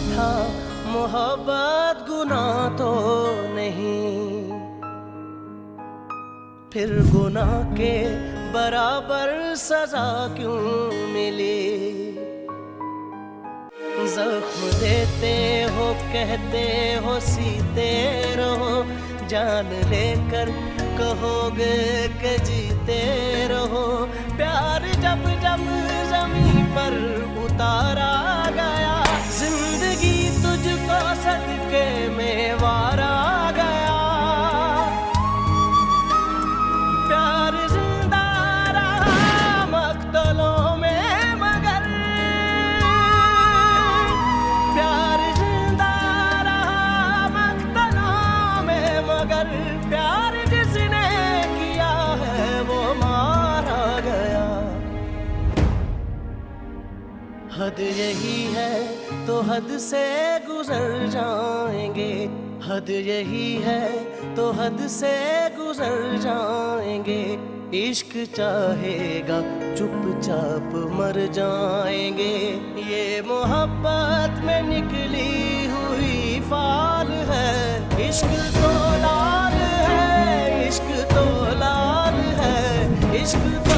था मोहब्बत गुनाह तो नहीं, फिर गुनाह के बराबर सजा क्यों मिली। जख्म देते हो कहते हो सीते रहो, जान लेकर कहोगे कि जीते रहो। प्यार जब जब जमीन पर उतारा गया, जिंदगी तुझको सदके में वारा गया। प्यार जिंदा रहा मक्तलों में मगर, प्यार जिंदा रहा मक्तलों में मगर, प्यार जिसने किया है वो मारा गया। हद यही है तो हद से गुजर जाएंगे, हद यही है तो हद से गुजर जाएंगे। इश्क चाहेगा चुपचाप मर जाएंगे, ये मोहब्बत में निकली हुई फाल है। इश्क तो लाल है, इश्क तो लाल है, इश्क तो